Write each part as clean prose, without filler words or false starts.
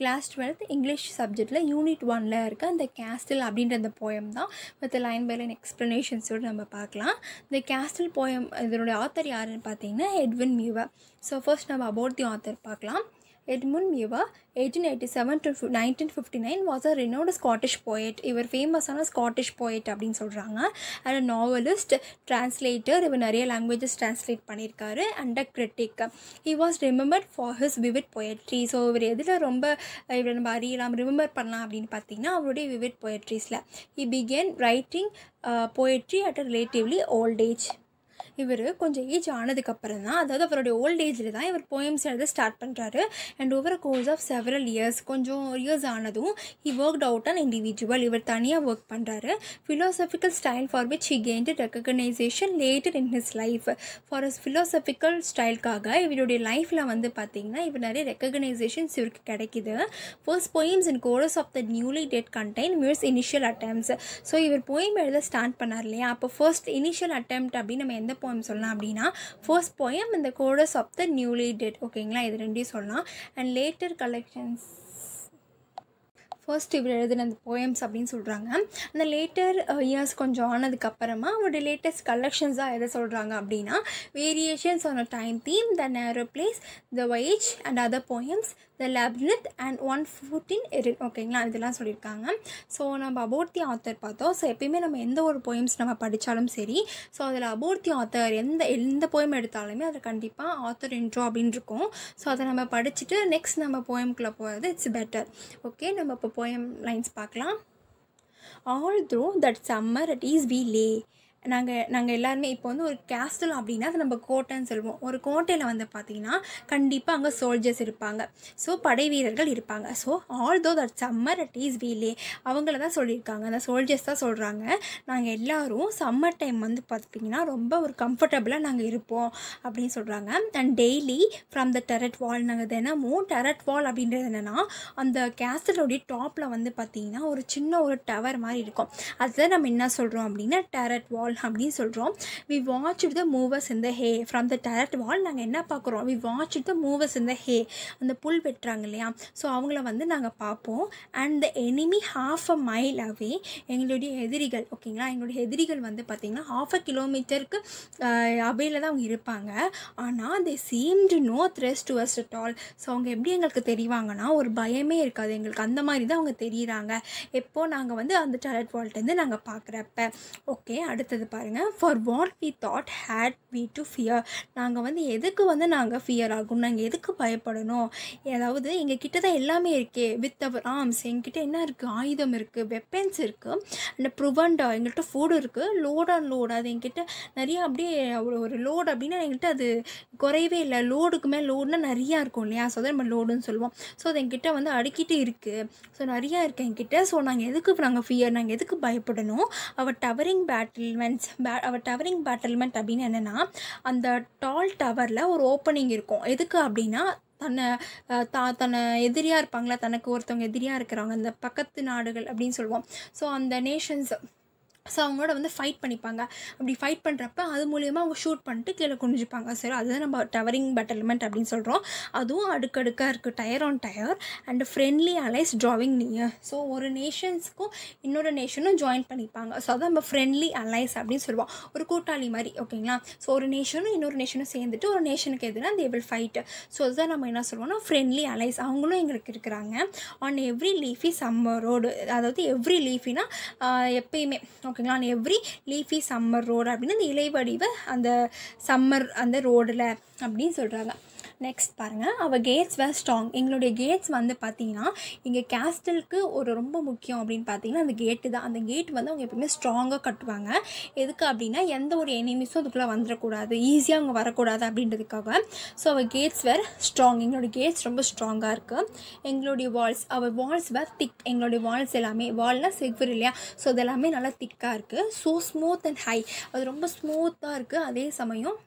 Class 12th English சப்ஜெக்டில் unit 1ல் இருக்க அந்த கேஸ்டில் அப்படின்ற அந்த போயம் தான் வித் லைன் பை லைன் எக்ஸ்ப்ளனேஷன்ஸோடு நம்ம பார்க்கலாம். இந்த கேஸ்டில் போயம் இதனுடைய ஆத்தர் யாருன்னு பார்த்தீங்கன்னா எட்வின் மியூவர். ஸோ ஃபர்ஸ்ட் நம்ம அபவுட் தி ஆத்தர் பார்க்கலாம். Edmund Miller 1887 to 1959 was a renowned Scottish poet. இவர் ஃபேமஸான ஸ்காட்டிஷ் போயட் அப்படின்னு சொல்கிறாங்க. அண்ட் நாவலிஸ்ட், டிரான்ஸ்லேட்டர், இவர் நிறைய லாங்குவேஜஸ் டிரான்ஸ்லேட் பண்ணியிருக்காரு. And a critic. He was remembered for his vivid poetry. So இவர் எதில் ரொம்ப இவர் நம்ம அறியலாம், ரிமெம்பர் பண்ணலாம் அப்படின்னு பார்த்தீங்கன்னா அவருடைய விவிட் போயட்ரிஸில். He began writing poetry at a relatively old age. இவர் கொஞ்சம் ஏஜ் ஆனதுக்கப்புறம் தான், அதாவது அவருடைய ஓல்ட் ஏஜில் தான் இவர் போயம்ஸ் எழுத ஸ்டார்ட் பண்ணுறாரு. And over course of several years, கொஞ்சம் இயர்ஸ் ஆனதும் he worked out an individual, இவர் தனியாக ஒர்க் பண்ணுறாரு. Philosophical style for which he gained recognition later in his life. For his philosophical ஸ்டைலுக்காக இவருடைய லைஃப்பில் வந்து பார்த்திங்கன்னா இவர் நிறைய ரெகக்னைசேஷன்ஸ் இவருக்கு கிடைக்கிது. First poems in chorus of the newly dead contain Muir's initial attempts. So இவர் போயம் எழுத ஸ்டார்ட் பண்ணார் இல்லையா, அப்போ ஃபர்ஸ்ட் இனிஷியல் அட்டெம்ப்ட் அப்படின்னு நம்ம எந்த போயம் சொல்லலாம் அப்படின்னா ஃபர்ஸ்ட் போயம் இந்த chorus of the newly dead. ஓகேங்களா, இது ரெண்டையும் சொல்லலாம். அண்ட் லேட்டர் கலெக்ஷன்ஸ் ஃபர்ஸ்ட் இவர் எழுதின அந்த போயம்ஸ் அப்படின்னு சொல்கிறாங்க. அந்த லேட்டர் இயர்ஸ் கொஞ்சம் ஆனதுக்கப்புறமா அவருடைய லேட்டஸ்ட் கலெக்ஷன்ஸாக எதை சொல்கிறாங்க அப்படின்னா variations on a time theme, the narrow place, the voyage and other poems, the labyrinth and 114 எரில். ஓகேங்களா, இதெல்லாம் சொல்லியிருக்காங்க. ஸோ நம்ம அபவுட் தி ஆத்தர் பார்த்தோம். ஸோ எப்பயுமே நம்ம எந்த ஒரு போயம்ஸ் நம்ம படித்தாலும் சரி, ஸோ அதில் அபவுட் தி ஆத்தர் எந்த போயம் எடுத்தாலுமே அதில் கண்டிப்பாக ஆத்தர் இன்ட்ரோ அப்படின்னு இருக்கும். ஸோ அதை நம்ம படிச்சுட்டு நெக்ஸ்ட் நம்ம போயம்குள்ளே போகிறது இட்ஸ் பெட்டர். ஓகே, நம்ம இப்போ போயம் லைன்ஸ் பார்க்கலாம். All through that summer at ease we lay. நாங்கள் எல்லாருமே இப்போ வந்து ஒரு கேஸ்டில் அப்படின்னா அது நம்ம கோட்டைன்னு சொல்லுவோம். ஒரு கோட்டையில் வந்து பார்த்திங்கன்னா கண்டிப்பாக அங்கே சோல்ஜர்ஸ் இருப்பாங்க, ஸோ படை வீரர்கள் இருப்பாங்க. So although that summer at ease we lay அவங்கள தான் சொல்லியிருக்காங்க, அந்த சோல்ஜர்ஸ் தான் சொல்கிறாங்க. நாங்கள் எல்லோரும் சம்மர் டைம் வந்து பார்த்திங்கன்னா ரொம்ப ஒரு கம்ஃபர்டபுளாக நாங்கள் இருப்போம் அப்படின்னு சொல்கிறாங்க. And daily from the turret wall, நாங்கள் தினமும் டெரட் வால் அப்படின்றது என்னென்னா அந்த கேஸ்டிலோடைய டாப்பில் வந்து பார்த்திங்கன்னா ஒரு சின்ன ஒரு டவர் மாதிரி இருக்கும். அதுதான் நம்ம என்ன சொல்கிறோம் அப்படின்னா டெரட் வால் அப்படின்னு சொல்கிறோம். We watch the mowers in the hay from the turret wall. நாங்கள் என்ன பார்க்குறோம், we watch the mowers in the hay, அந்த புல் வெட்டுறாங்க இல்லையா, ஸோ அவங்கள வந்து நாங்கள் பார்ப்போம். And the enemy half a mile away, எங்களுடைய எதிரிகள். ஓகேங்களா, எங்களுடைய எதிரிகள் வந்து பார்த்திங்கன்னா 1/2 கிலோமீட்டருக்கு அவையில் தான் அவங்க இருப்பாங்க. ஆனால் they seem to no threat to us at all. So அவங்க எப்படி எங்களுக்கு தெரிவாங்கன்னா ஒரு பயமே இருக்காது எங்களுக்கு, அந்த மாதிரி தான் அவங்க தெரியுறாங்க எப்போது நாங்கள் வந்து அந்த டெரட் வால்ட்டேருந்து நாங்கள் பார்க்குறப்ப. ஓகே, அடுத்தது பாருங்கள். For what we thought had we to fear. நாங்கள் வந்து எதுக்கு வந்து நாங்கள் ஃபியர் ஆகும், நாங்கள் எதுக்கு பயப்படணும், அதாவது எங்கள் கிட்ட தான் எல்லாமே இருக்கே, வித் அவர் ஆர்ம்ஸ், எங்ககிட்ட என்ன இருக்குது, ஆயுதம் இருக்குது, வெப்பன்ஸ் இருக்குது, அண்ட் ப்ரிவெண்டா எங்கள்கிட்ட ஃபுட் இருக்குது, லோட் ஆன் லோடு, அது எங்கிட்ட நிறையா அப்படியே ஒரு லோடு அப்படின்னா எங்கள்கிட்ட அது குறையவே இல்லை, லோடுக்கு மேலே லோடுனா நிறையா இருக்கும் இல்லையா, ஸோ நம்ம லோடுன்னு சொல்லுவோம். ஸோ அது எங்கிட்ட வந்து அடிக்கிட்டு இருக்குது, ஸோ நிறையா இருக்குது எங்கிட்ட. ஸோ நாங்கள் எதுக்கு நாங்கள் ஃபியர், நாங்கள் எதுக்கு பயப்படணும். அவர் டவரிங் பேட்டில்மெண்ட் அப்படின்னு என்னென்னா அந்த டால் டவரில் ஒரு ஓப்பனிங் இருக்கும். எதுக்கு அப்படின்னா தன்னை எதிரியாக இருப்பாங்களா, தனக்கு ஒருத்தவங்க எதிரியாக இருக்கிறவங்க, அந்த பக்கத்து நாடுகள் அப்படின்னு சொல்லுவோம். ஸோ அந்த நேஷன்ஸ், ஸோ அவங்களோட வந்து ஃபைட் பண்ணிப்பாங்க. அப்படி ஃபைட் பண்ணுறப்ப அது மூலியமாக அவங்க ஷூட் பண்ணிட்டு கீழே குனிஞ்சிப்பாங்க. சரி, அதுதான் நம்ம டவரிங் பேட்டில்மெண்ட் அப்படின்னு சொல்கிறோம். அதுவும் அடுக்கடுக்காக இருக்குது, tier on tier. And friendly allies drawing near. So ஒரு நேஷன்ஸுக்கும் இன்னொரு நேஷனும் ஜாயின் பண்ணிப்பாங்க. ஸோ அதான் நம்ம ஃப்ரெண்ட்லி அலைஸ் அப்படின்னு சொல்லுவோம், ஒரு கூட்டாளி மாதிரி. ஓகேங்களா, ஸோ ஒரு நேஷனும் இன்னொரு நேஷனும் சேர்ந்துட்டு ஒரு நேஷனுக்கு எதுனா தே வில் ஃபைட். ஸோ அதுதான் நம்ம என்ன சொல்லுவோம்னா ஃப்ரெண்ட்லி அலைஸ். அவங்களும் எங்களுக்கு இருக்கிறாங்க. On every leafy summer road, அதாவது எவ்ரி லீஃபினா எப்பயுமே. ஓகேங்களா, எவ்ரி லீஃபி சம்மர் ரோடு அப்படின்னு அந்த இலைவடிவ அந்த சம்மர் அந்த ரோடில் அப்படின்னு சொல்கிறாங்க. நெக்ஸ்ட் பாருங்கள். அவர் கேட்ஸ் வேர் ஸ்ட்ராங். எங்களுடைய கேட்ஸ் வந்து பார்த்திங்கன்னா இங்கே கேஸ்டலுக்கு ஒரு ரொம்ப முக்கியம் அப்படின்னு பார்த்தீங்கன்னா அந்த கேட்டு தான். அந்த கேட் வந்து அவங்க எப்பவுமே ஸ்ட்ராங்காக கட்டுவாங்க. எதுக்கு அப்படின்னா எந்த ஒரு எனிமீஸும் அதுக்குள்ளே வந்துடக்கூடாது, ஈஸியாக அவங்க வரக்கூடாது அப்படின்றதுக்காக. So our gates were strong. எங்களுடைய கேட்ஸ் ரொம்ப ஸ்ட்ராங்காக இருக்குது. எங்களுடைய வால்ஸ், அவர் வால்ஸ் வேர் திக். எங்களுடைய வால்ஸ் எல்லாமே, வால்னால் செக்வர் இல்லையா, ஸோ அதெல்லாமே நல்லா திக்காக இருக்குது. ஸோ ஸ்மூத் அண்ட் ஹை, அது ரொம்ப ஸ்மூத்தாக இருக்குது. அதே சமயம்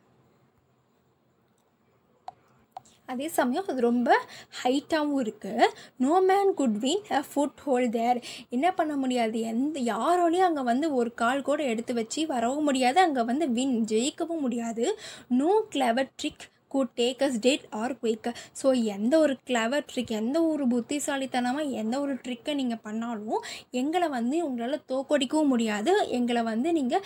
அது ரொம்ப ஹைட்டாகவும் இருக்குது. No man could win a foothold there. என்ன பண்ண முடியாது, யாரோடையும் அங்கே வந்து ஒரு கால் கூட எடுத்து வச்சு வரவும் முடியாது, அங்கே வந்து ஜெயிக்கவும் முடியாது. No clever trick could take us dead or quick. So எந்த ஒரு கிளவர் ட்ரிக், எந்த ஒரு புத்திசாலித்தனமாக எந்த ஒரு ட்ரிக்கை நீங்கள் பண்ணாலும் எங்களை வந்து உங்களால் தோக்கடிக்கவும் முடியாது, எங்களை வந்து நீங்கள்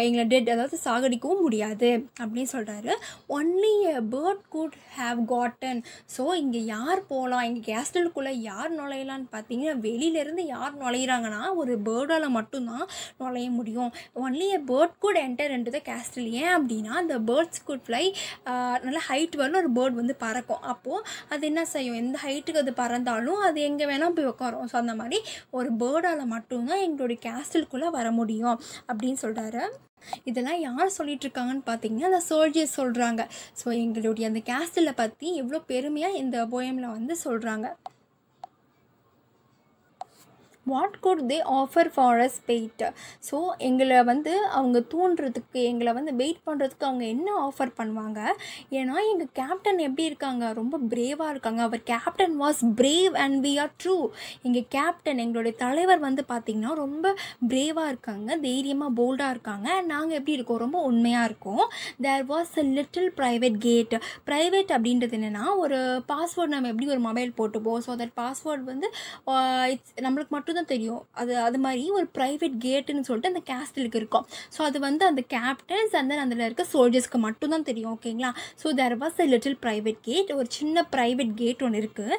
எங்களை டெட் அதாவது சாகடிக்கவும் முடியாது அப்படின்னு சொல்கிறாரு. Only a bird could have gotten. So இங்கே யார் போகலாம், இங்கே கேஸ்டலுக்குள்ளே யார் நுழையலான்னு பார்த்தீங்கன்னா வெளியிலேருந்து யார் நுழையிறாங்கன்னா ஒரு பேர்டால் மட்டும்தான் நுழைய முடியும். Only a bird could enter into the castle. ஏன் அப்படின்னா அந்த பேர்ட்ஸ் குட் ஃப்ளை, நல்லா ஹைட் வரல ஒரு பேர்ட் வந்து பறக்கும். அப்போது அது என்ன செய்யும், எந்த ஹைட்டுக்கு அது பறந்தாலும் அது எங்கே வேணால் போய் உட்காரும். ஸோ அந்த மாதிரி ஒரு பேர்டால் மட்டும்தான் எங்களுடைய கேஸ்டலுக்குள்ளே வர முடியும் அப்படின்னு சொல்கிறாரு. இதெல்லாம் யார் சொல்லிட்டு இருக்காங்கன்னு பார்த்தீங்கன்னா அந்த சோல்ஜர்ஸ் சொல்கிறாங்க. ஸோ எங்களுடைய அந்த கேஸ்டலை பற்றி எவ்வளோ பெருமையாக இந்த போயமில் வந்து சொல்கிறாங்க. What could they offer for us wait. So எங்களை வந்து அவங்க தூண்டுறதுக்கு, எங்களை வந்து வெயிட் பண்ணுறதுக்கு அவங்க என்ன ஆஃபர் பண்ணுவாங்க. ஏன்னா எங்கள் கேப்டன் எப்படி இருக்காங்க, ரொம்ப பிரேவாக இருக்காங்க. அவர் captain was brave and we were true. எங்கள் கேப்டன் எங்களுடைய தலைவர் வந்து பார்த்திங்கன்னா ரொம்ப பிரேவாக இருக்காங்க, தைரியமாக போல்டாக இருக்காங்க. நாங்கள் எப்படி இருக்கோம், ரொம்ப உண்மையாக இருக்கோம். There was a little private gate. Private அப்படின்றது என்னென்னா ஒரு பாஸ்வேர்டு நம்ம எப்படி ஒரு மொபைல் போட்டுப்போம். ஸோ தட் பாஸ்வேர்டு வந்து நம்மளுக்கு மட்டும் தான் தெரியும். அது மாதிரி ஒரு ப்ரைவேட் கேட்டுன்னு சொல்லிட்டு அந்த கேஸ்டலுக்கு இருக்கும். ஸோ அது வந்து அந்த கேப்டன்ஸ் அந்த அதில் இருக்க சோல்ஜர்ஸ்க்கு மட்டும்தான் தெரியும். ஓகேங்களா. So there was a little private gate. ஒரு சின்ன ப்ரைவேட் கேட் ஒன்று இருக்குது.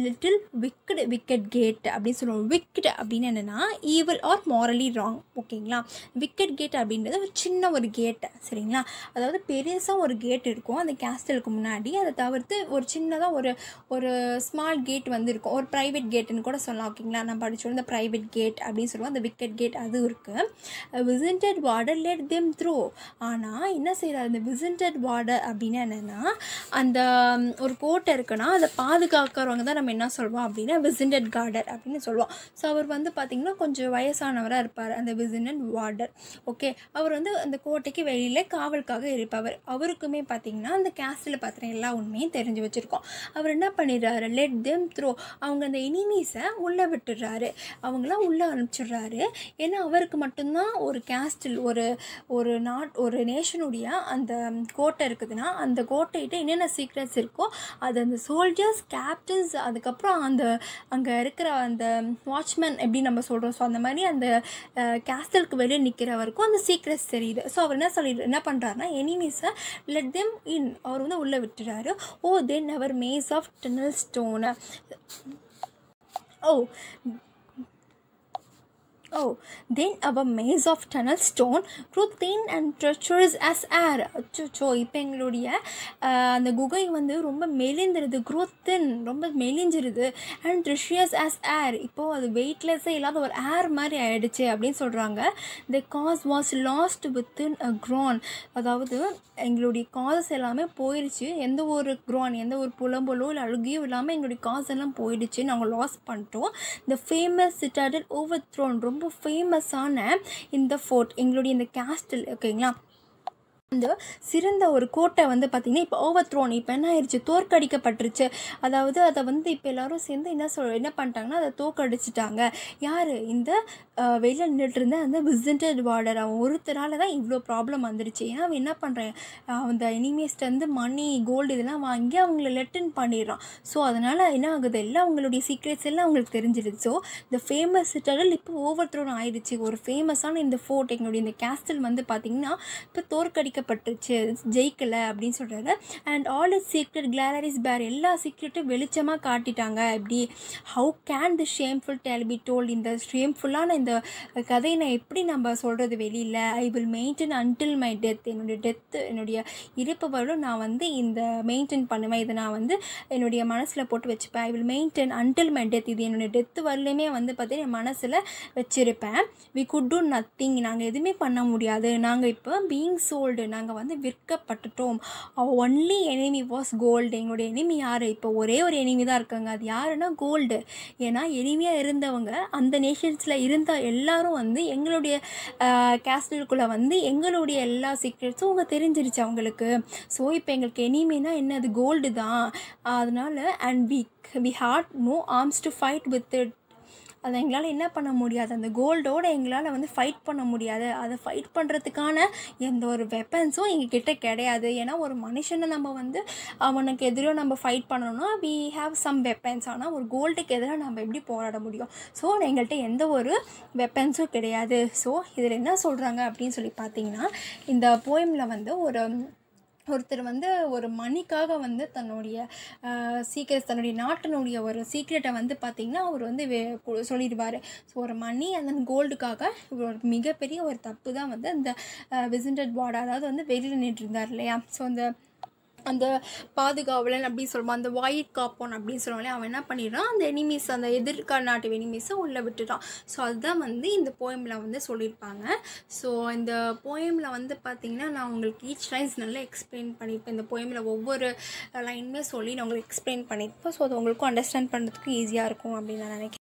லிட்டில் விக்கெட் கேட் அப்படின்னு சொல்லுவோம். விக்கெட் அப்படின்னு என்னென்னா ஈவில் ஆர் மாரலி ராங். ஓகேங்களா. விக்கெட் கேட் அப்படின்றது ஒரு சின்ன ஒரு கேட்டு, சரிங்களா. அதாவது பெருசாக ஒரு கேட் இருக்கும் அந்த கேஸ்டலுக்கு முன்னாடி. அதை தவிர்த்து ஒரு சின்னதாக ஒரு ஸ்மால் கேட் வந்து இருக்கும், ஒரு ப்ரைவேட் கேட்டுன்னு கூட சொல்லலாம். ஓகேங்களா. நம்ம படிச்சோம் இந்த ப்ரைவேட் கேட் அப்படின்னு சொல்லுவோம். அந்த விக்கெட் கேட் அதுவும் இருக்குது. விசிண்டட் வார்டர் லெட் தெம் த்ரூ. ஆனால் என்ன செய்கிறார் அந்த விசிண்டட் வார்டர் அப்படின்னா என்னென்னா அந்த ஒரு கோட்டை இருக்குன்னா அதை பாதுகாக்கிறவங்க தான் நம்ம என்ன சொல்வோம் அப்படின்னா விசிண்டட் கார்டர் அப்படின்னு சொல்லுவோம். ஸோ அவர் வந்து பார்த்திங்கன்னா கொஞ்சம் வயசானவராக இருப்பார் அந்த விசிண்டட் வார்டர். ஓகே. அவர் வந்து அந்த கோட்டைக்கு வெளியில் காவலுக்காக இருப்பவர். அவருக்குமே பார்த்திங்கன்னா அந்த கேஸ்டில் பார்த்தினா எல்லா உண்மையும் தெரிஞ்சு வச்சுருக்கோம். அவர் என்ன பண்ணிடுறாரு, லெட் தெம் த்ரோ, அவங்க அந்த எனிமீஸை உள்ளே விட்டுடுறாரு, அவங்களாம் உள்ளே அனுப்பிச்சிடுறாரு. ஏன்னா அவருக்கு மட்டும்தான் ஒரு கேஸ்டில் ஒரு நேஷனுடைய அந்த கோட்டை இருக்குதுன்னா அந்த கோட்டைகிட்ட என்னென்ன சீக்ரெட்ஸ் இருக்கோ அது அந்த சோல்ஜர்ஸ், கேப்டன்ஸ், அதுக்கப்புறம் அந்த அங்கே இருக்கிற அந்த வாட்ச்மேன் எப்படி நம்ம சொல்கிறோம். ஸோ அந்த மாதிரி அந்த கேஸ்டலுக்கு வெளியே நிற்கிறவருக்கும் அந்த சீக்ரெட்ஸ் தெரியுது. ஸோ அவர் என்ன பண்ணுறாருனா எனிமீஸை லெட் தெம் இன், அவர் வந்து உள்ளே விட்டுறாரு. Oh then our maze of tunnelled stone. Then our maze of tunnel stone grew thin and treacherous as air. அச்சோ, இப்போ எங்களுடைய அந்த குகை வந்து ரொம்ப மெலிந்துருது, grow thin, ரொம்ப மெலிஞ்சிருது, and treacherous as air, இப்போது அது வெயிட்லெஸ்ஸே இல்லாத ஒரு ஏர் மாதிரி ஆயிடுச்சு அப்படின்னு சொல்கிறாங்க. The cause was lost within a groan. அதாவது எங்களுடைய காசஸ் எல்லாமே போயிடுச்சு. எந்த ஒரு groan, எந்த ஒரு புலம்பலோ இல்லை அழுகையோ இல்லாமல் எங்களுடைய காசு எல்லாம் போயிடுச்சு, நாங்கள் லாஸ் பண்ணிட்டோம். The famous citadel overthrown, ரொம்ப ஃபேமஸான இந்த ஃபோர்ட் எங்களுடைய இந்த கேஸ்டல். ஓகேங்களா. அந்த சிறந்த ஒரு கோட்டை வந்து பார்த்திங்கன்னா இப்போ ஓவர் த்ரோன், இப்போ என்ன ஆயிடுச்சு, தோற்கடிக்கப்பட்டுருச்சு. அதாவது அதை வந்து இப்போ எல்லோரும் சேர்ந்து என்ன பண்ணிட்டாங்கன்னா அதை தோற்கடிச்சிட்டாங்க. யார், இந்த வெளியில் நின்றுட்டு இருந்த அந்த விசிண்டட் வார்டர், அவன் ஒருத்தரால் தான் இவ்வளோ ப்ராப்ளம் வந்துடுச்சு. ஏன்னா அவன் என்ன பண்ணுறான், அந்த எனிமீஸ்டேருந்து மணி, கோல்டு இதெல்லாம் வாங்கி அவங்கள லெட்டின் பண்ணிடுறான். ஸோ அதனால் என்ன ஆகுது, எல்லாம் அவங்களுடைய சீக்ரெட்ஸ் எல்லாம் அவங்களுக்கு தெரிஞ்சிடுது. ஸோ இந்த ஃபேமஸ் சிட்டடல் இப்போ ஓவர் த்ரோன் ஆயிடுச்சு. ஒரு ஃபேமஸான இந்த ஃபோர்ட் எங்களுடைய இந்த கேஸ்டல் வந்து பார்த்திங்கன்னா இப்போ தோற்கடிக்கப்பட்டுருச்சு, ஜெயிக்கலை அப்படின்னு சொல்கிறாரு. And all is secret glories bare, எல்லா சீக்ரெட்டும் வெளிச்சமாக காட்டிட்டாங்க. எப்படி, how can the shameful tale be told, இந்த ஷேம்ஃபுல்லான இந்த கதையை நான் எப்படி நம்ம சொல்கிறது வெளியில். I will maintain until my death, என்னுடைய இறப்பு வரலும் நான் வந்து இந்த மெயின்டைன் பண்ணுவேன், இதை நான் வந்து என்னுடைய மனசில் போட்டு வச்சுப்பேன். ஐ will maintain until my death, இது என்னுடைய டெத்து வரலுமே வந்து பார்த்தீங்கன்னா என் மனசில் வச்சுருப்பேன். வி குட் டூ நத்திங், நாங்கள் எதுவுமே பண்ண முடியாது, நாங்கள் இப்போ பீயிங் சோல்டு, நாங்கள் வந்து விற்கப்பட்டுட்டோம். ஒன்லி எனிமி வாஸ் கோல்டு, எங்களுடைய எனிமி யார், இப்போ ஒரே ஒரு எனிமி தான் இருக்காங்க, அது யாருன்னா கோல்டு. ஏன்னா எனிமியாக இருந்தவங்க அந்த நேஷன்ஸில் இருந்த எல்லாரும் வந்து எங்களுடைய கேஸ்டலுக்குள்ளே வந்து எங்களுடைய எல்லா சீக்ரெட்ஸும் அவங்க தெரிஞ்சிருச்சு அவங்களுக்கு. ஸோ இப்போ எங்களுக்கு எனிமினா என்னது, கோல்டு தான். அதனால் and we had no arms to fight with it. அதை எங்களால் என்ன பண்ண முடியாது, அந்த கோல்டோடு எங்களால் வந்து ஃபைட் பண்ண முடியாது. அதை ஃபைட் பண்ணுறதுக்கான எந்த ஒரு வெப்பன்ஸும் எங்ககிட்ட கிடையாது. ஏன்னா ஒரு மனுஷனை நம்ம வந்து அவனுக்கு எதிராக நம்ம ஃபைட் பண்ணணும்னா வி ஹாவ் சம் வெப்பன்ஸ். ஆனால் ஒரு கோல்டுக்கு எதிராக நம்ம எப்படி போராட முடியும்? ஸோ எங்கள்கிட்ட எந்த ஒரு வெப்பன்ஸும் கிடையாது. ஸோ இதில் என்ன சொல்கிறாங்க அப்படின்னு சொல்லி பார்த்தீங்கன்னா, இந்த போயமில் வந்து ஒருத்தர் வந்து ஒரு மணிக்காக வந்து தன்னுடைய தன்னுடைய நாட்டினுடைய ஒரு சீக்ரெட்டை வந்து பார்த்திங்கன்னா அவர் வந்து சொல்லிடுவார். ஸோ ஒரு மணி அந்த கோல்டுக்காக ஒரு மிகப்பெரிய ஒரு தப்பு தான் வந்து அந்த விசிண்டட் வார்டு, அதாவது வந்து வெளியில் நின்றுருந்தார் இல்லையா. ஸோ அந்த பாதுகாவலன் அப்படின்னு சொல்லுவோம், அந்த வாயிட் காப்போன் அப்படின்னு சொல்லுவாங்களே, அவன் என்ன பண்ணிடுறான், அந்த எனிமீஸ், அந்த எதிர்கால நாட்டு எனிமீஸை உள்ளே விட்டுட்டான். ஸோ அதுதான் வந்து இந்த போயமில் வந்து சொல்லியிருப்பாங்க. ஸோ இந்த போயமில் வந்து பார்த்திங்கன்னா நான் உங்களுக்கு ஈச் லைன்ஸ் நல்லா எக்ஸ்பிளைன் பண்ணியிருப்பேன். இந்த போயமில் ஒவ்வொரு லைனுமே சொல்லி நான் உங்களுக்கு எக்ஸ்பிளைன் பண்ணியிருப்பேன். ஸோ அது உங்களுக்கும் அண்டர்ஸ்டாண்ட் பண்ணுறதுக்கு ஈஸியாக இருக்கும் அப்படின்னு நான் நினைக்கிறேன்.